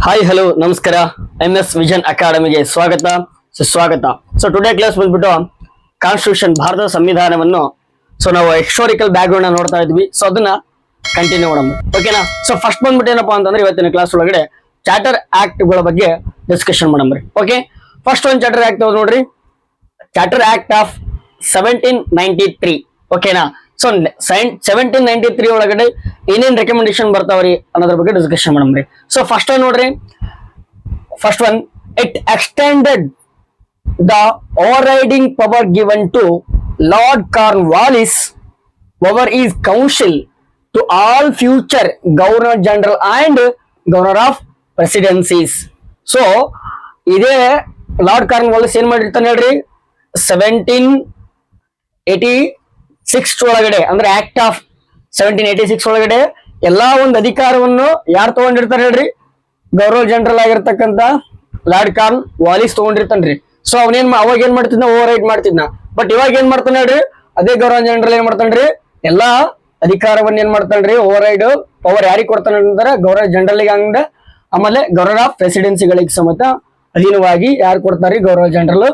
Hi hello ನಮಸ್ಕಾರ MS vision ಅಕಾಡೆಮಿಗೆ ಸ್ವಾಗತ ಸುಸ್ವಾಗತ. ಸೊ ಟುಡೇ ಕ್ಲಾಸ್ ಬಂದ್ಬಿಟ್ಟು ಕಾನ್ಸ್ಟಿಟ್ಯೂಷನ್ ಭಾರತದ ಸಂವಿಧಾನವನ್ನು ನಾವು ಹಿಸ್ಟೋರಿಕಲ್ ಬ್ಯಾಕ್ ಗ್ರೌಂಡ್ ನೋಡ್ತಾ ಇದ್ವಿ. ಸೊ ಅದನ್ನ ಕಂಟಿನ್ಯೂ ಮಾಡೋಣ, ಓಕೆನಾ. ಸೊ ಫಸ್ಟ್ ಬಂದ್ಬಿಟ್ಟು ಏನಪ್ಪಾ ಅಂತಂದ್ರೆ ಇವತ್ತಿನ ಕ್ಲಾಸ್ ಒಳಗಡೆ ಚಾರ್ಟರ್ ಆಕ್ಟ್ ಗಳ ಬಗ್ಗೆ ಡಿಸ್ಕಷನ್ ಮಾಡೋಣ. ಓಕೆ, ಫಸ್ಟ್ ಒಂದು ಚಾರ್ಟರ್ ಆಕ್ಟ್ ನೋಡ್ರಿ, ಚಾರ್ಟರ್ ಆಕ್ಟ್ ಆಫ್ 1793. ಓಕೆನಾ. ಸೊ 1793 ಒಳಗಡೆ ಏನೇನ್ ರೆಕಮೆಂಡೇಶನ್ ಬರ್ತಾವ್ರಿ ಅನ್ನೋದ್ರ ಬಗ್ಗೆ ಡಿಸ್ಕಷನ್ ಮಾಡಮ್ರಿ. ಸೊ ಫಸ್ಟ್ ಒನ್ ನೋಡ್ರಿ, first one, it extended the overriding power given to Lord Cornwallis over his council to all future governor general and governor of presidencies. So ಇದೇ Lord Cornwallis ಏನ್ ಮಾಡಿರ್ತಾನೆ ಹೇಳ್ರಿ, 1786 ಒಳಗಡೆ ಅಂದ್ರೆ act of 1786 ಒಳಗಡೆ ಎಲ್ಲಾ ಒಂದು ಅಧಿಕಾರವನ್ನು ಯಾರು ತಗೊಂಡಿರ್ತಾರೆ ಹೇಳ್ರಿ, ಗವರ್ನರ್ ಜನರಲ್ ಆಗಿರ್ತಕ್ಕಂತ ಲಾರ್ಡ್ ಕಾರ್ನ್ ವಾಲಿಸ್ ತಗೊಂಡಿರ್ತಾನ್ರಿ. ಸೊ ಅವಾಗ ಏನ್ ಮಾಡ್ತಿದ್ನ, ಓವರ್ ರೈಡ್ ಮಾಡ್ತಿದ್ನ. ಬಟ್ ಇವಾಗ ಏನ್ ಮಾಡ್ತಾನೆ ಹೇಳ್ರಿ, ಅದೇ ಗವರ್ನರ್ ಜನರಲ್ ಏನ್ ಮಾಡ್ತಾನ್ರಿ, ಎಲ್ಲಾ ಅಧಿಕಾರವನ್ನ ಏನ್ ಮಾಡ್ತಾನ್ರಿ, ಓವರ್ ರೈಡ್ ಪವರ್ ಯಾರಿಗೆ ಕೊಡ್ತಾನೆ ಅಂದ್ರೆ ಗವರ್ನರ್ ಜನರಲ್ ಹಂಗ, ಆಮೇಲೆ ಗವರ್ನರ್ ಆಫ್ ಪ್ರೆಸಿಡೆನ್ಸಿಗಳಿಗೆ ಸಮೇತ ಅಧೀನವಾಗಿ ಯಾರು ಕೊಡ್ತಾರ್ರಿ, ಗವರ್ನರ್ ಜನರಲ್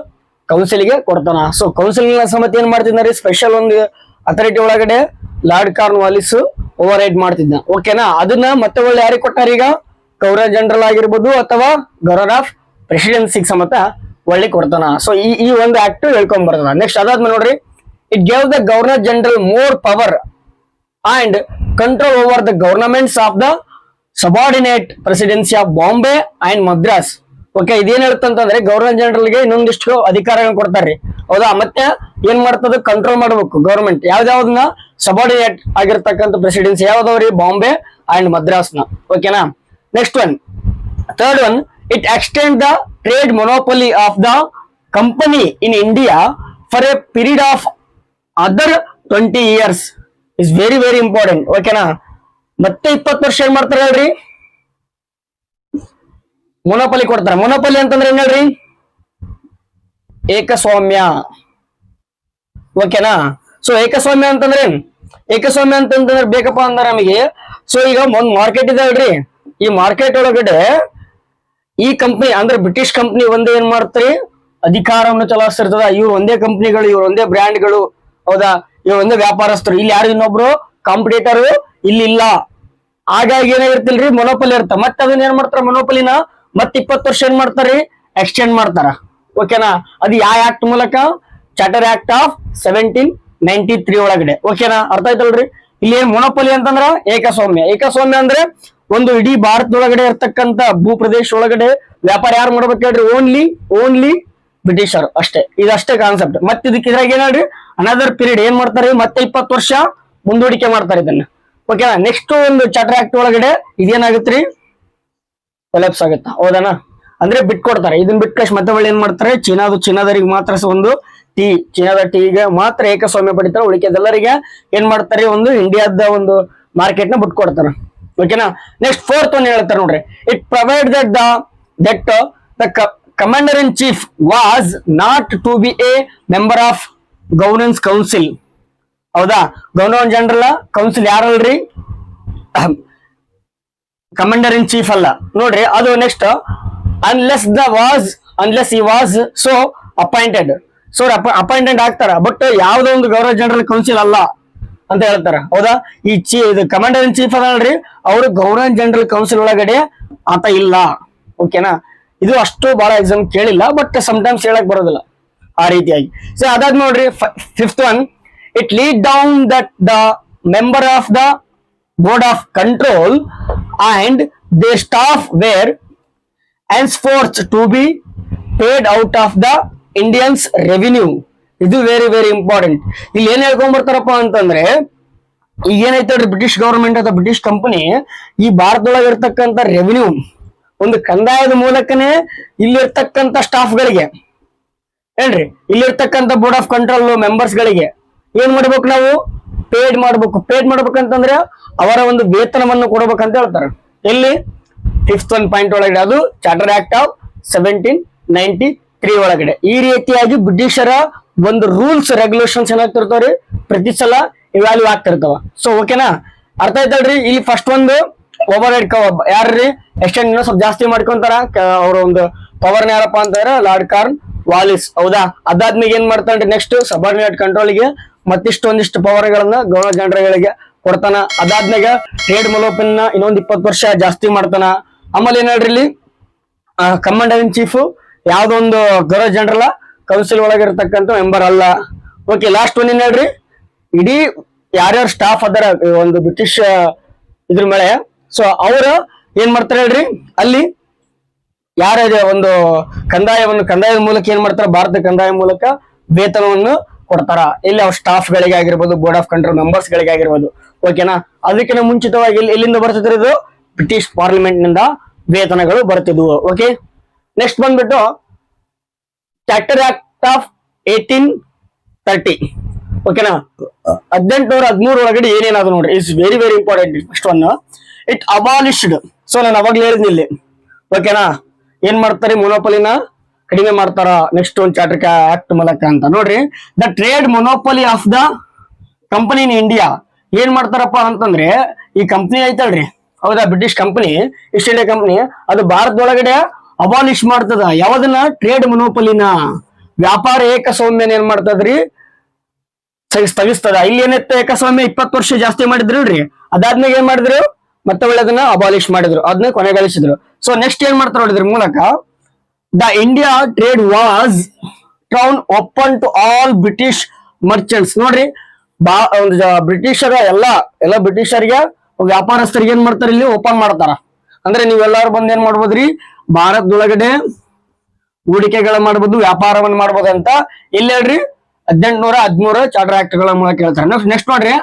ಕೌನ್ಸಿಲ್ಗೆ ಕೊಡ್ತಾನ. ಸೊ ಕೌನ್ಸಿಲ್ ಸಮೇತ ಏನ್ ಮಾಡ್ತಿದ್ರಿ, ಸ್ಪೆಷಲ್ ಒಂದು ಅಥಾರಿಟಿ ಒಳಗಡೆ Lord Cornwallis override ಮಾಡ್ತಿದ್ನ. ಓಕೆನಾ. ಅದನ್ನ ಮತ್ತೆ ಒಳ್ಳೆ ಯಾರಿಗೆ ಕೊಟ್ಟಾರ, ಈಗ ಗವರ್ನರ್ ಜನರಲ್ ಆಗಿರ್ಬೋದು ಅಥವಾ ಗವರ್ನರ್ ಆಫ್ ಪ್ರೆಸಿಡೆನ್ಸಿಗೆ ಸಮೇತ ಒಳ್ಳೆ ಕೊಡ್ತಾನ. ಸೊ ಈ ಒಂದು ಆಕ್ಟ್ ಹೇಳ್ಕೊಂಡ್ ಬರ್ತದ. ನೆಕ್ಸ್ಟ್ ಅದಾದ್ಮೇಲೆ ನೋಡ್ರಿ, it gave the governor general more power and control over the governments of the subordinate presidency of Bombay and Madras. Okay, ಇದೇನ್ ಹೇಳ್ತಂತಂದ್ರೆ ಗವರ್ನರ್ ಜನರಲ್ಗೆ ಇನ್ನೊಂದಿಷ್ಟು ಅಧಿಕಾರಗಳನ್ನ ಕೊಡ್ತಾರ್ರಿ, ಹೌದಾ. ಮತ್ತೆ ಏನ್ ಮಾಡ್ತದ, ಕಂಟ್ರೋಲ್ ಮಾಡ್ಬೇಕು ಗವರ್ನಮೆಂಟ್ ಯಾವ್ದಾವ್ದನ್ನ, ಸಬಾರ್ಡಿನೇಟ್ ಆಗಿರ್ತಕ್ಕಂಥ ಪ್ರೆಸಿಡೆನ್ಸಿ ಯಾವ್ದವ್ರಿ, ಬಾಂಬೆ ಅಂಡ್ ಮದ್ರಾಸ್ನ. ಓಕೆನಾ. Next one, third one, it extend the trade ಮೊನೋಪೊಲಿ of the company in India for A period of other 20 years. Is very very important. ಓಕೆನಾ. ಮತ್ತೆ 20 ವರ್ಷ ಏನ್ ಮಾಡ್ತಾರೆ ಹೇಳ್ರಿ, ಮೊನೋಪಲಿ ಕೊಡ್ತಾರೆ. ಮೊನೋಪಲಿ ಅಂತಂದ್ರೆ ಏನ್ ಹೇಳ್ರಿ, ಏಕಸ್ವಾಮ್ಯ. ಓಕೆನಾ. ಸೊ ಏಕಸ್ವಾಮ್ಯ ಅಂತಂದ್ರೆ ಬೇಕಪ್ಪ ಅಂದ್ರೆ ನಮಗೆ, ಸೊ ಈಗ ಒಂದ್ ಮಾರ್ಕೆಟ್ ಇದೆ ಹೇಳ್ರಿ, ಈ ಮಾರ್ಕೆಟ್ ಒಳಗಡೆ ಈ ಕಂಪ್ನಿ ಅಂದ್ರೆ ಬ್ರಿಟಿಷ್ ಕಂಪ್ನಿ ಒಂದೇ ಏನ್ ಮಾಡ್ತಾರೆ, ಅಧಿಕಾರವನ್ನು ಚಲಾಯಿಸ್ತಿರ್ತದ. ಇವ್ರು ಒಂದೇ ಕಂಪ್ನಿಗಳು, ಇವ್ರು ಒಂದೇ ಬ್ರ್ಯಾಂಡ್ಗಳು, ಹೌದಾ, ಇವ್ರು ಒಂದೇ ವ್ಯಾಪಾರಸ್ಥರು. ಇಲ್ಲಿ ಯಾರು ಇನ್ನೊಬ್ರು ಕಾಂಪಿಟೇಟರ್ ಇಲ್ಲಿ ಇಲ್ಲ. ಹಾಗಾಗಿ ಏನಾಗಿರ್ತಿಲ್ರಿ, ಮೊನೋಪಲಿ ಇರ್ತ. ಮತ್ತೆ ಅದನ್ನ ಏನ್ ಮಾಡ್ತಾರ, ಮೊನೋಪಲಿನ ಮತ್ತೆ 20 ವರ್ಷ ಏನ್ ಮಾಡ್ತಾರ್ರಿ, ಎಕ್ಸ್ಟೆಂಡ್ ಮಾಡ್ತಾರ. ಓಕೆನಾ. ಅದು ಯಾವ ಆಕ್ಟ್ ಮೂಲಕ, ಚಾರ್ಟರ್ ಆಕ್ಟ್ ಆಫ್ 1793 ಒಳಗಡೆ. ಓಕೆನಾ. ಅರ್ಥ ಆಯ್ತಲ್ರಿ. ಇಲ್ಲಿ ಏನ್ ಮೊನೋಪಲಿ ಅಂತಂದ್ರ ಏಕಸ್ವಾಮ್ಯ. ಏಕಸ್ವಾಮ್ಯ ಅಂದ್ರೆ ಒಂದು ಇಡೀ ಭಾರತದೊಳಗಡೆ ಇರ್ತಕ್ಕಂತ ಭೂ ಪ್ರದೇಶ ಒಳಗಡೆ ವ್ಯಾಪಾರ ಯಾರು ಮಾಡ್ಬೇಕು ಹೇಳ್ರಿ, ಓನ್ಲಿ ಬ್ರಿಟಿಷರ್ ಅಷ್ಟೇ. ಇದಷ್ಟೇ ಕಾನ್ಸೆಪ್ಟ್. ಮತ್ತೆ ಇದಕ್ಕೆ ಇದ್ರಾಗ ಏನ್ ಹೇಳ್ರಿ, ಅನದರ್ ಪೀರಿಯಡ್ ಏನ್ ಮಾಡ್ತಾರೆ, ಮತ್ತೆ 20 ವರ್ಷ ಮುಂದೂಡಿಕೆ ಮಾಡ್ತಾರೆ ಇದನ್ನ. ಓಕೆನಾ. ನೆಕ್ಸ್ಟ್ ಒಂದು ಚಾರ್ಟರ್ ಆಕ್ಟ್ ಒಳಗಡೆ ಇದೇನಾಗತ್ರಿ, ಕೊಲೆಪ್ಸ್ ಆಗುತ್ತಾ, ಹೌದನಾ. ಅಂದ್ರೆ ಬಿಟ್ಕೊಡ್ತಾರೆ. ಇದನ್ನ ಬಿಟ್ಕಶ್ ಮತ್ತೆ ಒಳ್ಳೆ ಏನ್ ಮಾಡ್ತಾರೆ, ಚೀನಾದವರಿಗೆ ಮಾತ್ರ ಒಂದು ಚೀನಾದ ಟೀಗೆ ಮಾತ್ರ ಏಕಸ್ವಾಮ್ಯ ಪಡಿತಾರೆ. ಉಳಿಕೆದೆಲ್ಲರಿಗೆ ಏನ್ ಮಾಡ್ತಾರೆ, ಒಂದು ಇಂಡಿಯಾದ ಒಂದು ಮಾರ್ಕೆಟ್ ನ ಬಿಟ್ಕೊಡ್ತಾರೆ. ಓಕೆನಾ. ನೆಕ್ಸ್ಟ್ ಫೋರ್ತ್ ಒನ್ ಹೇಳ್ತಾರೆ ನೋಡ್ರಿ, it provide that the commander in chief was not to be a member of governance council. ಹೌದಾ. ಗವರ್ನರ್ ಜನರಲ್ ಕೌನ್ಸಿಲ್ ಯಾರಲ್ರಿ, ಕಮಾಂಡರ್ ಇನ್ ಚೀಫ್ ಅಲ್ಲ ನೋಡ್ರಿ. ಅದು next, unless he was so appointed. So appointed ಆಗ್ತಾರ, but ಯಾವ್ದೋ ಒಂದು governor general council ಅಲ್ಲ ಅಂತ ಹೇಳ್ತಾರ. ಹೌದಾ. ಇದು ಕಮಾಂಡರ್ ಇನ್ ಚೀಫ್ ಅದಲ್ರಿ, ಅವರು ಗವರ್ನರ್ ಜನರಲ್ ಕೌನ್ಸಿಲ್ ಒಳಗಡೆ ಆತ ಇಲ್ಲ. ಓಕೆನಾ. ಇದು ಅಷ್ಟು ಬಹಳ ಎಕ್ಸಾಮ್ ಕೇಳಿಲ್ಲ, ಬಟ್ ಸಮಟೈಮ್ಸ್ ಹೇಳಕ್ ಬರೋದಿಲ್ಲ ಆ ರೀತಿಯಾಗಿ. ಸೊ ಅದಾದ್ ನೋಡ್ರಿ, fifth one, it lead down that the member of the board of control and their staff were henceforth to be paid out of the Indians revenue. ಇದು ವೆರಿ ವೆರಿ ಇಂಪಾರ್ಟೆಂಟ್. ಇಲ್ಲಿ ಏನ್ ಹೇಳ್ಕೊಂಡ್ ಬರ್ತಾರಪ್ಪ ಅಂತಂದ್ರೆ, ಈಗ ಏನೈತೆ ಬ್ರಿಟಿಷ್ ಗವರ್ಮೆಂಟ್ ಅಥವಾ British company ಈ ಭಾರತದೊಳಗೆ ಇರ್ತಕ್ಕಂಥ revenue ಒಂದು ಕಂದಾಯದ ಮೂಲಕನೇ ಇಲ್ಲಿರ್ತಕ್ಕಂಥ ಸ್ಟಾಫ್ ಗಳಿಗೆ ಏನ್ರಿ, ಇಲ್ಲಿರ್ತಕ್ಕಂಥ ಬೋರ್ಡ್ ಆಫ್ ಕಂಟ್ರೋಲ್ ಮೆಂಬರ್ಸ್ ಗಳಿಗೆ ಏನ್ ಮಾಡ್ಬೇಕು, ನಾವು ಪೇಡ್ ಮಾಡ್ಬೇಕಂತಂದ್ರೆ ಅವರ ಒಂದು ವೇತನವನ್ನು ಕೊಡಬೇಕಂತ ಹೇಳ್ತಾರೆ. ಎಲ್ಲಿ, ಫಿಫ್ತ್ ಒನ್ ಪಾಯಿಂಟ್ ಒಳಗಡೆ, ಅದು ಚಾರ್ಟರ್ ಆಕ್ಟ್ ಆಫ್ 1793 ಒಳಗಡೆ. ಈ ರೀತಿಯಾಗಿ ಬ್ರಿಟಿಷರ ಒಂದು ರೂಲ್ಸ್ ರೆಗ್ಯುಲೇಷನ್ಸ್ ಏನಾಗ್ತಿರ್ತಾವ್ರಿ, ಪ್ರತಿ ಸಲ ಇವ್ಯಾಲ್ಯೂ ಆಗ್ತಿರ್ತಾವ. ಸೊ ಓಕೆನಾ. ಅರ್ಥ ಆಯ್ತಲ್ರಿ. ಇಲ್ಲಿ ಫಸ್ಟ್ ಒಂದು ಓವರ್ ಹೆಡ್ ಯಾರ್ರಿ ಎಕ್ಸ್ಟೆಂಡ್ ಇನ್ನೂ ಸ್ವಲ್ಪ ಜಾಸ್ತಿ ಮಾಡ್ಕೊಂತಾರ ಅವ್ರ ಒಂದು ಪವರ್ನ ಯಾರಪ್ಪ ಅಂತಂದ್ರೆ ಲಾರ್ಡ್ ಕಾರ್ನ್ ವಾಲಿಸ್. ಹೌದಾ, ಅದಾದ್ಮೇಲೆ ಏನ್ ಮಾಡ್ತಾನ್ರಿ ನೆಕ್ಸ್ಟ್ ಸಬಾರ್ಡಿನೇಟ್ ಕಂಟ್ರೋಲ್ಗೆ ಒಂದಿಷ್ಟು ಪವರ್ ಗಳನ್ನ ಗವರ್ನರ್ ಜನರಲ್ ಗಳಿಗೆ ಕೊಡ್ತಾನ. ಅದಾದ್ಮೇಲೆ ಟ್ರೇಡ್ ಮೊನೋಪಲಿನ ಇನ್ನೊಂದ್ 20 ವರ್ಷ ಜಾಸ್ತಿ ಮಾಡ್ತಾನ. ಆಮೇಲೆ ಏನ್ ಹೇಳ್ರಿ ಇಲ್ಲಿ ಕಮಾಂಡರ್ ಇನ್ ಚೀಫ್ ಯಾವ್ದೋ ಒಂದು ಗವರ್ನರ್ ಜನರಲ್ ಕೌನ್ಸಿಲ್ ಒಳಗಿರ್ತಕ್ಕಂಥ ಮೆಂಬರ್ ಅಲ್ಲ. ಓಕೆ, ಲಾಸ್ಟ್ ಒನ್ ಏನ್ ಹೇಳ್ರಿ, ಇಡೀ ಯಾರ್ಯಾರು ಸ್ಟಾಫ್ ಅದರ ಒಂದು ಬ್ರಿಟಿಷ್ ಇದ್ರ ಮೇಲೆ, ಸೊ ಅವರು ಏನ್ ಮಾಡ್ತಾರೆ ಹೇಳ್ರಿ, ಅಲ್ಲಿ ಯಾರ್ಯಾರ ಒಂದು ಕಂದಾಯದ ಮೂಲಕ ಏನ್ ಮಾಡ್ತಾರ, ಭಾರತ ಕಂದಾಯ ಮೂಲಕ ವೇತನವನ್ನು ಕೊಡ್ತಾರ. ಇಲ್ಲಿ ಅವ್ರ ಸ್ಟಾಫ್ ಗಳಿಗೆ ಆಗಿರ್ಬೋದು, ಬೋರ್ಡ್ ಆಫ್ ಕಂಟ್ರೋಲ್ ಮೆಂಬರ್ಸ್ ಗಳಿಗೆ ಆಗಿರ್ಬೋದು. ಓಕೆನಾ, ಅದಕ್ಕಿಂತ ಮುಂಚಿತವಾಗಿ ಎಲ್ಲಿಂದ ಬರ್ತಿದ್ರು, ಇದು ಬ್ರಿಟಿಷ್ ಪಾರ್ಲಿಮೆಂಟ್ ನಿಂದ ವೇತನಗಳು ಬರ್ತಿದ್ವು. ಓಕೆ, ನೆಕ್ಸ್ಟ್ ಬಂದ್ಬಿಟ್ಟು ಚಾರ್ಟರ್ ಆಕ್ಟ್ ಆಫ್ 1830. ಓಕೆನಾ, 1813 ಒಳಗಡೆ ಏನೇನಾದ್ರು ನೋಡ್ರಿ, it's very very important. First one, it ಅಬಾಲಿಷ್ಡ್. So ನಾನು ಅವಾಗ್ಲೇ ಹೇಳಿದ್ನಿ ಇಲ್ಲಿ. ಓಕೆನಾ, ಏನ್ ಮಾಡ್ತಾರೆ, ಮೊನೋಪಲಿನ ಕಡಿಮೆ ಮಾಡ್ತಾರ ನೆಕ್ಸ್ಟ್ ಒಂದು ಚಾರ್ಟರ್ ಆಕ್ಟ್ ಮೂಲಕ ಅಂತ ನೋಡ್ರಿ. The trade ಮೊನೋಪಲಿ of the company in India ಏನ್ ಮಾಡ್ತಾರಪ್ಪ ಅಂತಂದ್ರೆ, ಈ ಕಂಪನಿ ಐತಲ್ರಿ, ಹೌದಾ, British company, East India company, ಅದು ಭಾರತದೊಳಗಡೆ ಅಬಾಲಿಷ್ ಮಾಡ್ತದ. ಯಾವ್ದನ್ನ, ಟ್ರೇಡ್ ಮೊನೋಪಲಿನ, ವ್ಯಾಪಾರ ಏಕಸ್ವಾಮ್ಯನ ಏನ್ ಮಾಡ್ತದ್ರಿ, ಸ್ಥಗಿಸ್ತದ. ಇಲ್ಲಿ ಏನಿತ್ತು, ಏಕಸ್ವಾಮ್ಯ 20 ವರ್ಷ ಜಾಸ್ತಿ ಮಾಡಿದ್ರು ನೋಡ್ರಿ, ಅದಾದ್ಮೇಲೆ ಏನ್ ಮಾಡಿದ್ರು, ಮತ್ತೆ ಒಳ್ಳೆದನ್ನ ಅಬಾಲಿಷ್ ಮಾಡಿದ್ರು, ಅದನ್ನ ಕೊನೆಗಳಿಸಿದ್ರು. ಸೊ ನೆಕ್ಸ್ಟ್ ಏನ್ ಮಾಡ್ತಾರೆ ನೋಡಿದ್ರ ಮೂಲಕ, the India trade was thrown open to all British merchants. ನೋಡ್ರಿ, ಒಂದು ಬ್ರಿಟಿಷರ ಎಲ್ಲ ಬ್ರಿಟಿಷರಿಗೆ ವ್ಯಾಪಾರಸ್ಥರಿಗೆ ಏನ್ ಮಾಡ್ತಾರೆ, ಇಲ್ಲಿ ಓಪನ್ ಮಾಡ್ತಾರ. ಅಂದ್ರೆ ನೀವೆಲ್ಲಾರು ಬಂದ್ ಏನ್ ಮಾಡ್ಬೋದ್ರಿ, ಭಾರತದೊಳಗಡೆ ಹೂಡಿಕೆಗಳ ಮಾಡ್ಬೋದು, ವ್ಯಾಪಾರವನ್ನ ಮಾಡ್ಬೋದು ಅಂತ ಇಲ್ಲಿ ಹೇಳ್ರಿ 1813 ಚಾರ್ಟರ್ ಆಕ್ಟ್ ಗಳ ಮೂಲಕ ಹೇಳ್ತಾರೆ. ನೆಕ್ಸ್ಟ್ ನೋಡ್ರಿ,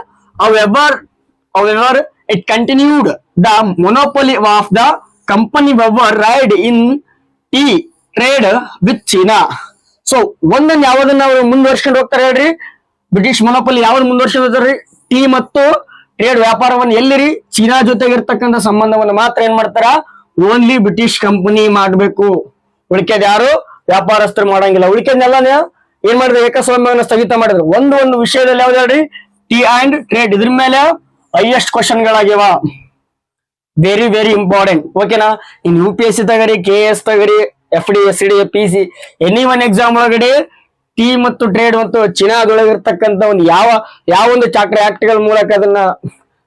however it continued the monopoly of the company override in tea trade with China. So ಒಂದನ್ನ ಯಾವ್ದನ್ನ ಅವ್ರು ಮುಂದುವರ್ಸ್ಕೊಂಡು ಹೋಗ್ತಾರೆ ಹೇಳ್ರಿ, ಬ್ರಿಟಿಷ್ ಮೊನೋಪಲಿ ಯಾವ್ದು ಮುಂದುವರ್ಸ್ಕೊಂಡು ಹೋಗ್ತಾರ್ರಿ, ಟೀ ಮತ್ತು ಟ್ರೇಡ್ ವ್ಯಾಪಾರವನ್ನು ಎಲ್ಲಿರಿ, ಚೀನಾ ಜೊತೆಗಿರ್ತಕ್ಕಂಥ ಸಂಬಂಧವನ್ನು ಮಾತ್ರ ಏನ್ ಮಾಡ್ತಾರ, ಓನ್ಲಿ ಬ್ರಿಟಿಷ್ ಕಂಪನಿ ಮಾಡ್ಬೇಕು, ಉಳಿಕೆದ ಯಾರು ವ್ಯಾಪಾರಸ್ಥರು ಮಾಡಂಗಿಲ್ಲ. ಉಳಿಕೆದೆಲ್ಲ ಏನ್ ಮಾಡಿದ್ರು, ಏಕಸ್ವಾಮ್ಯವನ್ನು ಸ್ಥಗಿತ ಮಾಡಿದ್ರು. ಒಂದು ವಿಷಯದಲ್ಲಿ ಯಾವ್ದು ಹೇಳ್ರಿ, ಟೀ ಅಂಡ್ ಟ್ರೇಡ್, ಇದ್ರ ಮೇಲೆ ಹೈಯೆಸ್ಟ್ ಕ್ವಶನ್ ಗಳಾಗ್ಯವ, ವೆರಿ ವೆರಿ ಇಂಪಾರ್ಟೆಂಟ್. ಓಕೆನಾ, ಇನ್ UPSC ತಗರಿ, KS ತಗರಿ, FD SD PC any one exam ಒಳಗಡೆ ಟೀ ಮತ್ತು ಟ್ರೇಡ್ ಮತ್ತು ಚೀನಾದೊಳಗಿರ್ತಕ್ಕಂಥ ಒಂದು ಯಾವ ಒಂದು ಚಾರ್ಟರ್ ಆಕ್ಟ್ ಗಳ ಮೂಲಕ ಅದನ್ನ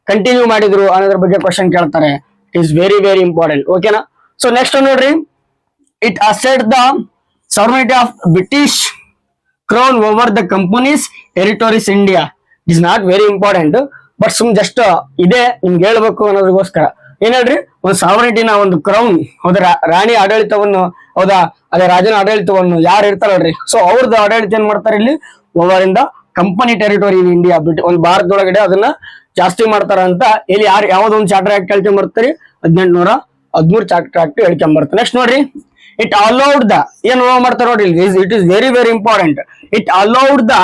ಕಂಟಿನ್ಯೂ ಮಾಡಿದ್ರು ಅನ್ನೋದ್ರ ಬಗ್ಗೆ ಕ್ವಶನ್ ಕೇಳ್ತಾರೆ. It is very very important. ಓಕೆನಾ, ಸೊ ನೆಕ್ಸ್ಟ್ ನೋಡ್ರಿ, it asset the sovereignty of British crown over the companies ಟೆರಿಟೋರೀಸ್ India. It is not very important, but just ಇದೆ ನಿಮ್ಗೆ ಹೇಳ್ಬೇಕು ಅನ್ನೋದಕ್ಕೋಸ್ಕರ. ಏನ್ ಹೇಳ್ರಿ, ಒಂದು ಸಾವರ್ನಿಟಿನ, ಒಂದು ಕ್ರೌನ್, ಹೌದಾ, ರಾಣಿ ಆಡಳಿತವನ್ನು, ಹೌದಾ, ಅದೇ ರಾಜನ ಆಡಳಿತವನ್ನು ಯಾರು ಇರ್ತಾರಲ್ರಿ, ಸೊ ಅವ್ರದ್ದು ಆಡಳಿತ ಏನ್ ಮಾಡ್ತಾರೆ ಇಲ್ಲಿ, over in the company territory in India, ಒಂದು ಭಾರತದೊಳಗಡೆ ಅದನ್ನ ಜಾಸ್ತಿ ಮಾಡ್ತಾರ ಅಂತ ಇಲ್ಲಿ ಯಾವ್ದೊಂದು ಚಾರ್ಟರ್ ಆಕ್ಟ್ ಹೇಳ್ಕೊಂಡ್ 1813 ಚಾರ್ಟರ್ ಆಕ್ಟ್ ಹೇಳ್ಕೊಂಡ್ ನೆಕ್ಸ್ಟ್ ನೋಡ್ರಿ, ಇಟ್ ಅಲೌಡ್ ದ, ಏನ್ ಮಾಡ್ತಾರೆ ನೋಡ್ರಿ, it is very very important. It allowed the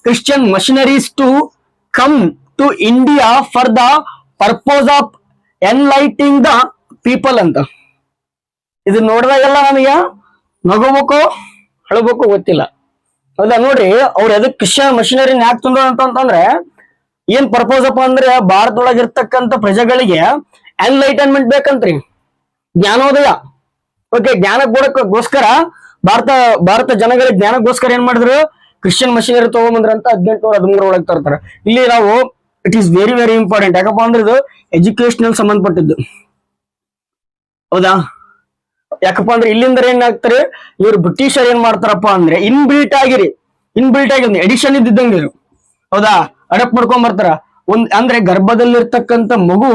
Christian missionaries to come to India for the purpose of enlightening the people ಅಂತ. ಇದು ನೋಡಿದಾಗೆಲ್ಲ ನಮಗೆ ನಗೋಬೇಕು ಅಳಬೇಕು ಗೊತ್ತಿಲ್ಲ, ಹೌದಾ. ನೋಡ್ರಿ, ಅವ್ರು ಎದಕ್ ಕ್ರಿಶ್ಚಿಯನ್ ಮಷಿನರಿ ಯಾಕೆ ತಂದ್ರು ಅಂತಂದ್ರೆ, ಏನ್ ಪರ್ಪೋಸ್ ಅಪ್ಪ ಅಂದ್ರೆ, ಭಾರತದೊಳಗಿರ್ತಕ್ಕಂಥ ಪ್ರಜೆಗಳಿಗೆ ಎನ್ಲೈಟನ್ಮೆಂಟ್ ಬೇಕಂತ್ರಿ, ಜ್ಞಾನೋದಯ. ಓಕೆ, ಜ್ಞಾನ ಕೊಡಕ್ಕೋಸ್ಕರ ಭಾರತ ಜನಗಳಿಗೆ ಜ್ಞಾನಕ್ಕೋಸ್ಕರ ಏನ್ ಮಾಡಿದ್ರು, ಕ್ರಿಶ್ಚಿಯನ್ ಮಷಿನರಿ ತಗೊಂಬಂದ್ರ ಅಂತ 1813 ಒಳಗೆ ತರ್ತಾರೆ. ಇಲ್ಲಿ ನಾವು it is very very important. ಯಾಕಪ್ಪ ಅಂದ್ರೆ ಇದು ಎಜುಕೇಶನಲ್ ಸಂಬಂಧಪಟ್ಟಿದ್ದು, ಹೌದಾ. ಯಾಕಪ್ಪ ಅಂದ್ರೆ ಇಲ್ಲಿಂದ ಏನಾಗ್ತಾರೆ, ಇವ್ರು ಬ್ರಿಟಿಷರ್ ಏನ್ ಮಾಡ್ತಾರಪ್ಪ ಅಂದ್ರೆ ಇನ್ಬಿಲ್ಟ್ ಆಗಿ ಎಡಿಷನ್ ಇದ್ದಿದ್ದಂಗೆ ಇರು, ಹೌದಾ, ಅಡಪ್ಟ್ ಮಾಡ್ಕೊಂಡ್ ಬರ್ತಾರ. ಅಂದ್ರೆ ಗರ್ಭದಲ್ಲಿರ್ತಕ್ಕಂಥ ಮಗು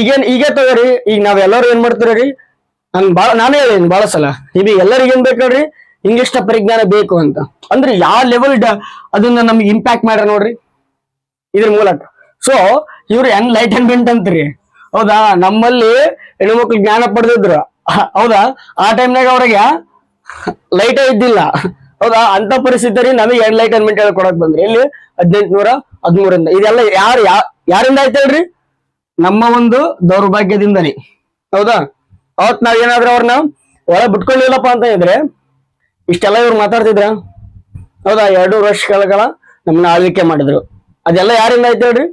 ಈಗೇ ತಗೋರಿ. ಈಗ ನಾವೆಲ್ಲರೂ ಏನ್ ಮಾಡ್ತೀರಿ, ನಾನೇ ಹೇಳೀನಿ ಬಹಳ ಸಲ, ಇದು ಎಲ್ಲರಿಗೂ ಏನ್ ಬೇಕಾಡ್ರಿ, ಇಂಗ್ಲಿಷ್ ನ ಪರಿಜ್ಞಾನ ಬೇಕು ಅಂತ. ಅಂದ್ರೆ ಯಾವ ಲೆವೆಲ್ ಅದನ್ನ ನಮ್ಗೆ ಇಂಪ್ಯಾಕ್ಟ್ ಮಾಡ್ಯಾರ ನೋಡ್ರಿ ಇದ್ರ ಮೂಲಕ. ಸೊ ಇವ್ರು ಎನ್ಲೈಟನ್ಮೆಂಟ್ ಅಂತ್ರಿ, ಹೌದಾ. ನಮ್ಮಲ್ಲಿ ಹೆಣ್ಮಕ್ಳು ಜ್ಞಾನ ಪಡೆದಿದ್ರು, ಹೌದಾ, ಆ ಟೈಮ್ನಾಗ ಅವ್ರಿಗೆ ಲೈಟೇ ಇದ್ದಿಲ್ಲ, ಹೌದಾ. ಅಂತ ಪರಿಸ್ಥಿತಿ ನಮಗೆ ಎನ್ಲೈಟನ್ಮೆಂಟ್ ಹೇಳ್ಕೊಡಕ್ ಬಂದ್ರಿ ಇಲ್ಲಿ 1813. ಇದೆಲ್ಲ ಯಾರಿಂದ ಆಯ್ತು ಹೇಳ್ರಿ, ನಮ್ಮ ಒಂದು ದೌರ್ಭಾಗ್ಯದಿಂದನೇ, ಹೌದಾ. ಅವತ್ ನಾವ್ ಏನಾದ್ರೂ ಅವ್ರನ್ನ ಒಳ ಬಿಟ್ಕೊಳ್ಳಿಲ್ಲಪ್ಪ ಅಂತ ಇದ್ರೆ ಇಷ್ಟೆಲ್ಲ ಇವ್ರು ಮಾತಾಡ್ತಿದ್ರ, ಹೌದಾ. 2 ವರ್ಷಗಳ ನಮ್ಮನ್ನ ಆಳ್ವಿಕೆ ಮಾಡಿದ್ರು. ಅದೆಲ್ಲ ಯಾರಿಂದ ಆಯ್ತು ಹೇಳ್ರಿ,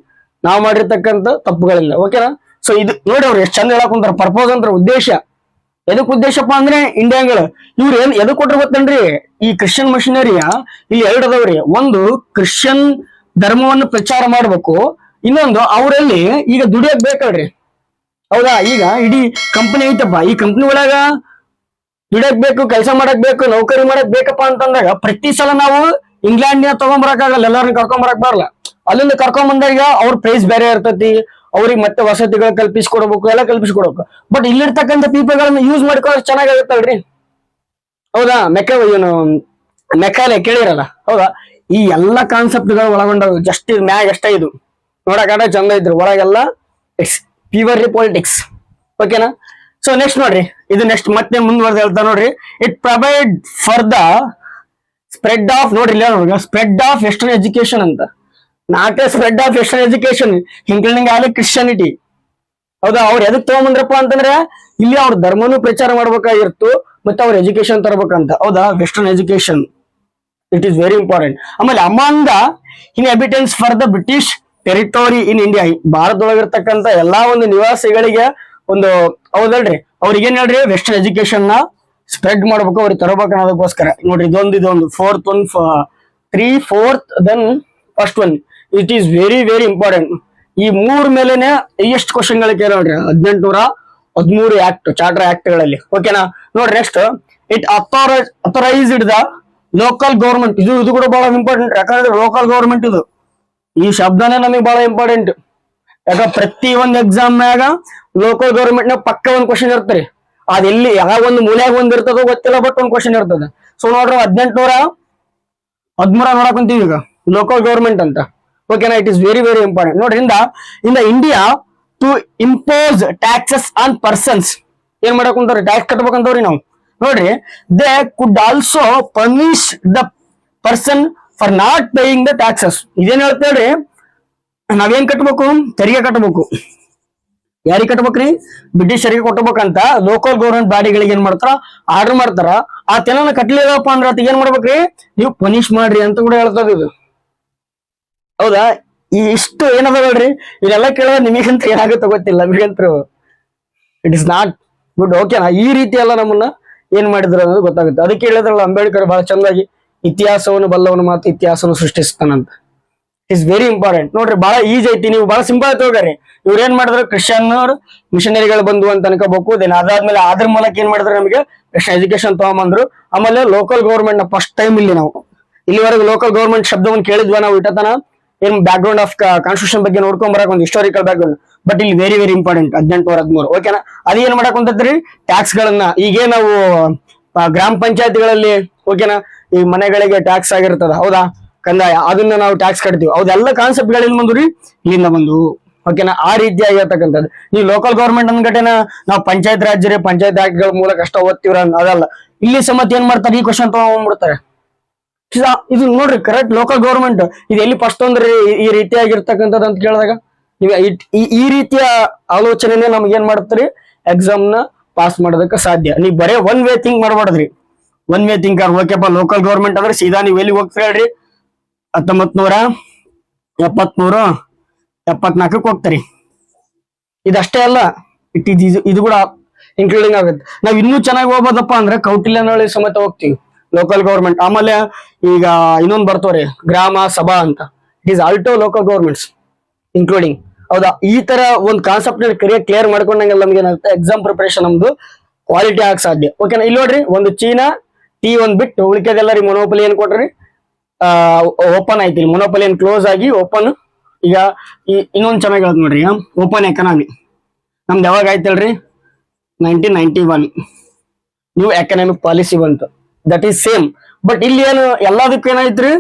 ನಾವು ಮಾಡಿರ್ತಕ್ಕಂಥ ತಪ್ಪುಗಳಿಂದ. ಓಕೆನಾ. ಸೊ ಇದು ನೋಡಿ ಅವ್ರು ಎಷ್ಟು ಚಂದ ಹೇಳಕ್ ಕುಂತಾರ. ಪರ್ಪೋಸ್ ಅಂತಾರ, ಉದ್ದೇಶ. ಎದಕ್ ಉದ್ದೇಶಪ್ಪ ಅಂದ್ರೆ ಇಂಡಿಯಾಗಳು ಇವ್ರು ಎದಕ್ ಕೊಟ್ರ ಗೊತ್ತೇನ್ರಿ? ಈ ಕ್ರಿಶ್ಚಿಯನ್ ಮಿಷನರಿಯ ಇಲ್ಲಿ ಎರಡು ಅದಾವ್ರಿ. ಒಂದು ಕ್ರಿಶ್ಚಿಯನ್ ಧರ್ಮವನ್ನು ಪ್ರಚಾರ ಮಾಡ್ಬೇಕು, ಇನ್ನೊಂದು ಅವರಲ್ಲಿ ಈಗ ದುಡಿಯಕ್ ಬೇಕಲ್ರಿ. ಹೌದಾ? ಈಗ ಇಡೀ ಕಂಪನಿ ಐತಪ್ಪ, ಈ ಕಂಪನಿ ಒಳಗ ದುಡಿಯಕ್ ಬೇಕು, ಕೆಲಸ ಮಾಡಕ್ ಬೇಕು, ನೌಕರಿ ಮಾಡಕ್ ಬೇಕಪ್ಪ ಅಂತಂದಾಗ ಪ್ರತಿ ಸಲ ನಾವು ಇಂಗ್ಲೆಂಡ್ ತಗೊಂಬರಕ್ಕಾಗಲ್ಲ, ಎಲ್ಲಾರನ್ನ ಕರ್ಕೊಂಬರಕ್ ಬರಲ್ಲ. ಅಲ್ಲಿಂದ ಕರ್ಕೊಂಡ್ ಬಂದಾಗ ಅವ್ರ ಪ್ರೈಸ್ ಬೇರೆ ಇರ್ತೈತಿ, ಅವ್ರಿಗೆ ಮತ್ತೆ ವಸತಿಗಳು ಕಲ್ಪಿಸ್ಕೊಡ್ಬೇಕು, ಎಲ್ಲ ಕಲ್ಪಿಸ್ಕೊಡ್ಬೇಕು. ಬಟ್ ಇಲ್ಲಿರ್ತಕ್ಕಂಥ ಪೀಪಲ್ ಗಳನ್ನ ಯೂಸ್ ಮಾಡ್ಕೊಳ್ಳೋದು ಚೆನ್ನಾಗಾಗತ್ತಲ್ರಿ. ಹೌದಾ? ಏನು ಮೆಕ್ಕಾಲೆ ಕೇಳಿರಲ್ಲ, ಹೌದಾ? ಈ ಎಲ್ಲಾ ಕಾನ್ಸೆಪ್ಟ್ ಗಳು ಒಳಗೊಂಡವು. ಜಸ್ಟ್ ಮ್ಯಾಗ್ ಅಷ್ಟೇ ಇದು ನೋಡಕ್ ಚಂದ ಇದ್ರು, ಒಳಗೆಲ್ಲ ಪ್ಯೂರ್ಲಿ ಪಾಲಿಟಿಕ್ಸ್. ಓಕೆನಾ? ಸೊ ನೆಕ್ಸ್ಟ್ ನೋಡ್ರಿ, ಇದು ನೆಕ್ಸ್ಟ್ ಮತ್ತೆ ಮುಂದುವರೆದು ಹೇಳ್ತಾ ನೋಡ್ರಿ. It provide for the spread of, ನೋಡ್ರಿ ಸ್ಪ್ರೆಡ್ ಆಫ್ ವೆಸ್ಟರ್ನ್ ಎಜುಕೇಶನ್ ಅಂತ, not spread of western education including all Christianity. ಹೌದಾ? ಅವ್ರು ಎದಕ್ ತಗೊಂಬಂದ್ರಪ್ಪ ಅಂತಂದ್ರೆ ಇಲ್ಲಿ ಅವ್ರ ಧರ್ಮನು ಪ್ರಚಾರ ಮಾಡ್ಬೇಕಾಗಿತ್ತು, ಮತ್ತೆ ಅವ್ರ ಎಜುಕೇಶನ್ ತರಬೇಕಂತ. ಹೌದಾ? Western education it is very important. ಆಮೇಲೆ among the inhabitants for the British territory in India, ಭಾರತದೊಳಗಿರ್ತಕ್ಕಂಥ ಎಲ್ಲಾ ಒಂದು ನಿವಾಸಿಗಳಿಗೆ ಒಂದು, ಹೌದಲ್ರಿ, ಅವ್ರಿಗೆ ಏನ್ ಹೇಳ್ರಿ, ವೆಸ್ಟರ್ನ್ ಎಜುಕೇಶನ್ ನ ಸ್ಪ್ರೆಡ್ ಮಾಡ್ಬೇಕು, ಅವ್ರಿಗೆ ತರಬೇಕು ಅನ್ನೋದಕ್ಕೋಸ್ಕರ. ನೋಡ್ರಿ ಇದೊಂದು fourth one, 3 4th then first one. It is very very important. ಈ ಮೂರ್ ಮೇಲೆನೆ ಎಷ್ಟು ಕ್ವಶನ್ ಗಳು ಕೇಳೋಡ್ರಿ 1813 ಆಕ್ಟ್, ಚಾರ್ಟರ್ ಆಕ್ಟ್ ಗಳಲ್ಲಿ. ಓಕೆನಾ? ನೋಡ್ರಿ next, it authorised the local government. ಇದು ಕೂಡ ಬಹಳ ಇಂಪಾರ್ಟೆಂಟ್. ಯಾಕಂದ್ರೆ ಲೋಕಲ್ ಗೌರ್ಮೆಂಟ್ ಇದು, ಈ ಶಬ್ದನೇ ನಮಗೆ ಬಹಳ ಇಂಪಾರ್ಟೆಂಟ್. ಯಾಕ ಪ್ರತಿ ಒಂದು ಎಕ್ಸಾಮ್ ಮ್ಯಾಗ ಲೋಕಲ್ ಗೌರ್ಮೆಂಟ್ ನ ಪಕ್ಕ ಒಂದ್ ಕ್ವಶನ್ ಇರ್ತಾರೆ. ಅದ್ ಎಲ್ಲಿ ಯಾವ ಒಂದು ಮೂಲ್ಯಾಗ ಒಂದ್ ಇರ್ತದೋ ಗೊತ್ತಿಲ್ಲ, ಬಟ್ ಒಂದ್ ಕ್ವಶನ್ ಇರ್ತದೆ. ಸೊ ನೋಡ್ರಿ 1813 ನೋಡಕ್ ಕುಂತೀವಿ ಈಗ, ಲೋಕಲ್ ಗೌರ್ಮೆಂಟ್ ಅಂತ. ಓಕೆನಾ? It is very very important. ನೋಡ್ರಿ in India to impose taxes on persons. ಏನ್ ಮಾಡಕ್ ಕುಂತಾರ? ಟ್ಯಾಕ್ಸ್ ಕಟ್ಬೇಕಂತವ್ರಿ ನಾವು. ನೋಡ್ರಿ, they could also punish the person for not paying the taxes. ಇದೇನ್ ಹೇಳ್ತೇಳ್ರಿ, ನಾವೇನ್ ಕಟ್ಬೇಕು? ತೆರಿಗೆ ಕಟ್ಬೇಕು. ಯಾರಿಗೆ ಕಟ್ಬೇಕ್ರಿ? ಬ್ರಿಟಿಷರಿಗೆ ಕೊಟ್ಟಬೇಕಂತ ಲೋಕಲ್ ಗೌರ್ಮೆಂಟ್ ಬಾಡಿಗಳಿಗೆ ಏನ್ ಮಾಡ್ತಾರ, ಆರ್ಡರ್ ಮಾಡ್ತಾರ. ಆ ತೆಲನ ಕಟ್ಲಿಲ್ಲಪ್ಪ ಅಂದ್ರೆ ಅತ್ ಏನ್ ಮಾಡ್ಬೇಕ್ರಿ? ನೀವು ಪನಿಷ್ ಮಾಡ್ರಿ ಅಂತ ಕೂಡ ಹೇಳ್ತದ ಇದು. ಹೌದಾ? ಈ ಇಷ್ಟು ಏನದಲ್ರಿ, ಇದೆಲ್ಲ ಕೇಳೋದು ನಿಮಗಂತ ಏನಾಗುತ್ತೆ ಗೊತ್ತಿಲ್ಲ, ನಿಮಗಂತೂ ಇಟ್ ಇಸ್ ನಾಟ್ ಗುಡ್. ಓಕೆನಾ? ಈ ರೀತಿ ಎಲ್ಲ ನಮ್ಮನ್ನ ಏನ್ ಮಾಡಿದ್ರು ಅನ್ನೋದು ಗೊತ್ತಾಗುತ್ತೆ. ಅದಕ್ಕೆ ಹೇಳಿದ್ರಲ್ಲ ಅಂಬೇಡ್ಕರ್ ಬಹಳ ಚಂದಾಗಿ, ಇತಿಹಾಸವನ್ನು ಬಲ್ಲವನು ಮಾತ್ರ ಇತಿಹಾಸವನ್ನು ಸೃಷ್ಟಿಸ್ತಾನಂತ. Is very important. ನೋಡ್ರಿ ಬಹಳ ಈಜಿ ಐತಿ, ನೀವು ಬಹಳ ಸಿಂಪಲ್ ಆಗಿ ಹೋಗ್ರಿ. ಇವ್ರು ಏನ್ ಮಾಡಿದ್ರು, ಕ್ರಿಶ್ಚಿಯನ್ ಮಿಷನರಿಗಳು ಬಂದು ಅಂತ ಅನ್ಕೋಬೇಕು. ದೆನ್ ಅದಾದ್ಮೇಲೆ ಅದ್ರ ಮೂಲಕ ಏನ್ ಮಾಡಿದ್ರು, ನಮಗೆ ಎಜುಕೇಶನ್ ತಗೊಂಬಂದ್ರು. ಆಮೇಲೆ ಲೋಕಲ್ ಗೌರ್ಮೆಂಟ್ ನ ಫಸ್ಟ್ ಟೈಮ್ ಇಲ್ಲಿ ನಾವು ಇಲ್ಲಿವರೆಗೂ ಲೋಕಲ್ ಗೌರ್ಮೆಂಟ್ ಶಬ್ದವನ್ನು ಕೇಳಿದ್ವಿ ನಾವು ಇಟ್ಟತನ. ಏನ್ ಬ್ಯಾಕ್ ಗ್ರೌಂಡ್ ಆಫ್ ಕಾನ್ಸ್ಟಿಟ್ಯೂಷನ್ ಬಗ್ಗೆ ನೋಡ್ಕೊಂಡ್ ಬರಕ್ ಒಂದು ಹಿಸ್ಟಾರಿಕಲ್ ಬ್ಯಾಕ್ ಗ್ರೌಂಡ್. ಬಟ್ ಇಲ್ಲಿ ವೆರಿ ವೆರಿ ಇಂಪಾರ್ಟೆಂಟ್ 1813. ಓಕೆನಾ? ಅದೇನ್ ಮಾಡಕ್ ಕುಂತೈತ್ರಿ, ಟ್ಯಾಕ್ಸ್ ಗಳನ್ನ ಈಗೇ ನಾವು ಗ್ರಾಮ ಪಂಚಾಯತಿಗಳಲ್ಲಿ, ಓಕೆನಾ, ಈ ಮನೆಗಳಿಗೆ ಟ್ಯಾಕ್ಸ್ ಆಗಿರ್ತದ, ಹೌದಾ, ಕಂದಾಯ, ಅದನ್ನ ನಾವು ಟ್ಯಾಕ್ಸ್ ಕಟ್ತೀವಿ. ಅದೆಲ್ಲ ಕಾನ್ಸೆಪ್ಟ್ ಗಳು ಬಂದ್ರಿ ಇಲ್ಲಿಂದ ಬಂದು. ಓಕೆನಾ? ಆ ರೀತಿಯಾಗಿರ್ತಕ್ಕಂಥದ್ದು. ನೀವು ಲೋಕಲ್ ಗೌರ್ಮೆಂಟ್ ಅಂದ್ಗಟೆನ ನಾವು ಪಂಚಾಯತ್ ರಾಜ್ಯ ಪಂಚಾಯತ್ ಆಕ್ಟ್ ಗಳ ಮೂಲಕ ಅಷ್ಟ ಓದ್ತಿವ್ರ ಅದಲ್ಲ. ಇಲ್ಲಿ ಸಮೇತ ಏನ್ ಮಾಡ್ತಾರೆ, ಈ ಕ್ವಶನ್ ತಗೊಂಡ್ಬಿಡ್ತಾರೆ. ಇದು ನೋಡ್ರಿ ಕರೆಕ್ಟ್ ಲೋಕಲ್ ಗೌರ್ಮೆಂಟ್ ಇದು ಎಲ್ಲಿ ಫಸ್ಟ್ ಅಂದ್ರೆ ಈ ರೀತಿಯಾಗಿರ್ತಕ್ಕಂಥದ್ದು ಅಂತ ಕೇಳಿದಾಗ ನೀವು ಈ ರೀತಿಯ ಆಲೋಚನೆನೇ ನಮ್ಗೆ ಏನ್ ಮಾಡ್ತೀರಿ, ಎಕ್ಸಾಮ್ ನ ಪಾಸ್ ಮಾಡೋದಕ್ಕೆ ಸಾಧ್ಯ. ನೀವು ಬರೇ ಒನ್ ವೇ ಥಿಂಕ್ ಮಾಡ್ಬಾರ್ದ್ರಿ. One way thinker. ಓಕೆಪ್ಪ, ಲೋಕಲ್ ಗೌರ್ಮೆಂಟ್ ಅಂದ್ರೆ ಸೀದಾ ನೀವು ಎಲ್ಲಿ ಹೋಗ್ತೀರಿ ಹೇಳ್ರಿ, 1974 ಹೋಗ್ತಾರಿ. ಇದಷ್ಟೇ ಅಲ್ಲ, ಇದು ಕೂಡ ಇನ್ಕ್ಲೂಡಿಂಗ್ ಆಗುತ್ತೆ. ನಾವ್ ಇನ್ನೂ ಚೆನ್ನಾಗಿ ಹೋಗ್ಬೋದಪ್ಪ ಅಂದ್ರೆ ಕೌಟಿಲ್ಯನಹಳ್ಳಿ ಸಮೇತ ಹೋಗ್ತೀವಿ ಲೋಕಲ್ ಗೌರ್ಮೆಂಟ್. ಆಮೇಲೆ ಈಗ ಇನ್ನೊಂದು ಬರ್ತವ್ರಿ ಗ್ರಾಮ ಸಭಾ ಅಂತ, it is Alto local governments including. ಹೌದಾ? ಈ ತರ ಒಂದು ಕಾನ್ಸೆಪ್ಟ್ ಕ್ಲಿಯರ್ ಮಾಡ್ಕೊಂಡಂಗೆಲ್ಲ ನಮ್ಗೆ ಏನಾಗುತ್ತೆ, ಎಕ್ಸಾಮ್ ಪ್ರಿಪರೇಷನ್ ನಮ್ದು ಕ್ವಾಲಿಟಿ ಆಗಕ್ ಸಾಧ್ಯ. ಓಕೆನಾ? ಇಲ್ಲಿ ನೋಡ್ರಿ, ಒಂದು ಚೀನಾ ಟೀ ಒಂದ್ ಬಿಟ್ಟು ಉಳಿಕೆದೆಲ್ಲ ರೀ ಮೊನೋಪಲಿ ಏನ್ ಕೊಟ್ರಿ, ಓಪನ್ ಆಯ್ತು. ಇಲ್ಲಿ ಮೊನೋಪಲಿ ಏನ್ ಕ್ಲೋಸ್ ಆಗಿ ಓಪನ್. ಈಗ ಇನ್ನೊಂದ್ ಚೆನ್ನಾಗಿ ಹೇಳ್ತ ನೋಡ್ರಿ, ಓಪನ್ ಎಕನಾಮಿ ನಮ್ದು ಯಾವಾಗ ಆಯ್ತಲ್ರಿ, 1991 ನ್ಯೂ ಎಕನಾಮಿಕ್ ಪಾಲಿಸಿ ಬಂತು. That is same. ಬಟ್ ಇಲ್ಲಿ ಏನು ಎಲ್ಲದಕ್ಕೂ ಏನಾಯ್ತ್ರಿ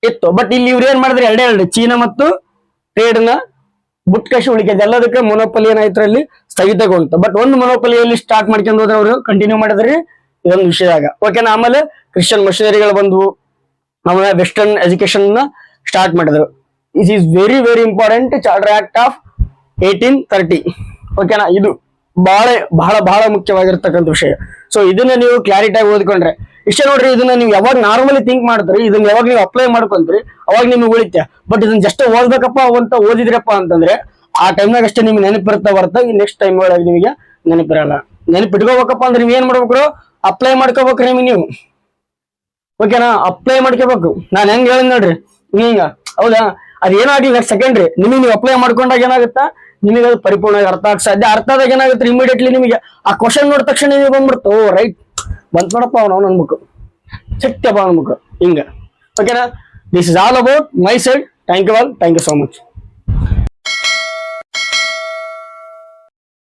ಇತ್ತು. ಬಟ್ ಇಲ್ಲಿ ಇವ್ರು ಏನ್ ಮಾಡಿದ್ರಿ, ಎರಡೇ ಚೀನಾ ಮತ್ತು ಟ್ರೇಡ್ ನ ಬುಟ್ಕಶಿ ಉಳಿಕೆದ ಎಲ್ಲದಕ್ಕೆ ಮೊನೋಪಲಿ ಏನಾಯ್ತು ಅಲ್ಲಿ ಸ್ಥಗಿತಗೊಂಡು. ಬಟ್ ಒಂದು ಮೊನೋಪಲಿಯಲ್ಲಿ ಸ್ಟಾರ್ಟ್ ಮಾಡ್ಕೊಂಡು ಹೋದ್ರೆ ಅವರು ಕಂಟಿನ್ಯೂ ಮಾಡಿದ್ರಿ ಇದೊಂದು ವಿಷಯದಾಗ. ಓಕೆನಾ? ಆಮೇಲೆ ಕ್ರಿಶ್ಚಿಯನ್ ಮಿಷನರಿಗಳು ಬಂದ್ವು, ಆಮೇಲೆ ವೆಸ್ಟರ್ನ್ ಎಜುಕೇಶನ್ ನ ಸ್ಟಾರ್ಟ್ ಮಾಡಿದ್ರು. It is very very important, charter act of 1830. ಓಕೆನಾ? ಇದು ಬಹಳ ಬಹಳ ಬಹಳ ಮುಖ್ಯವಾಗಿರ್ತಕ್ಕಂಥ ವಿಷಯ. ಸೊ ಇದನ್ನ ನೀವು ಕ್ಲಾರಿಟಿ ಆಗಿ ಓದ್ಕೊಂಡ್ರೆ ಇಷ್ಟೇ ನೋಡ್ರಿ. ಇದನ್ನ ನೀವು ಯಾವಾಗ ನಾರ್ಮಲಿ ಥಿಂಕ್ ಮಾಡ್ತೀರಿ, ಇದನ್ನ ಯಾವಾಗ ನೀವು ಅಪ್ಲೈ ಮಾಡ್ಕೊಂತೀರಿ ಅವಾಗ ನಿಮ್ಗೆ ಉಳಿತ್ಯ. ಬಟ್ ಇದನ್ನ ಜಸ್ಟ್ ಓದ್ಬೇಕಪ್ಪ ಅಂತ ಓದಿದ್ರಪ್ಪ ಅಂತಂದ್ರೆ ಆ ಟೈಮ್ನಾಗ ಅಷ್ಟೇ ನಿಮ್ಗೆ ನೆನಪಿರ್ತಾ ಬರ್ತಾ ಈ ನೆಕ್ಸ್ಟ್ ಟೈಮ್ ಒಳಗೆ ನಿಮಗೆ ನೆನಪಿರಲ್ಲ. ನೆನಪಿಟ್ಕೋಬೇಕಪ್ಪ ಅಂದ್ರೆ ನೀವ್ ಏನ್ ಮಾಡ್ಬೇಕ್ರು, ಅಪ್ಲೈ ಮಾಡ್ಕೋಬೇಕ್ರಿ ನಿಮ್ಗೆ ನೀವು. ಓಕೆನಾ, ಅಪ್ಲೈ ಮಾಡ್ಕೋಬೇಕು. ನಾನ್ ಹೆಂಗ್ ಹೇಳಿದ್ ನೋಡ್ರಿ ಹಿಂಗ, ಹೌದಾ? ಅದ್ ಏನಾಗ್ಲಿ ನೆಕ್ಸ್ಟ್ ಸೆಕೆಂಡ್ರಿ ನಿಮಗೆ ನೀವು ಅಪ್ಲೈ ಮಾಡ್ಕೊಂಡಾಗ ಏನಾಗುತ್ತಾ, ನಿಮಗೆ ಅದು ಪರಿಪೂರ್ಣವಾಗಿ ಅರ್ಥ ಆಗ ಸಾಧ್ಯ. ಅರ್ಥ ಆದಾಗ ಏನಾಗುತ್ತೆ, ಇಮಿಡಿಯೇಟ್ಲಿ ನಿಮಗೆ ಆ ಕ್ವಶನ್ ನೋಡಿದ ತಕ್ಷಣ ನಿಮಗೆ ಬಂದ್ಬಿಡ್ತು, ಓ ರೈಟ್ ಬಂತ್ ನೋಡಪ್ಪ ಅವ್ನು ಅನ್ಬೇಕು, ಸತ್ಯಪ್ಪ ಅನ್ಬೇಕು ಹಿಂಗ. ಓಕೆನಾ, this is all about my side. Thank you all, thank you so much.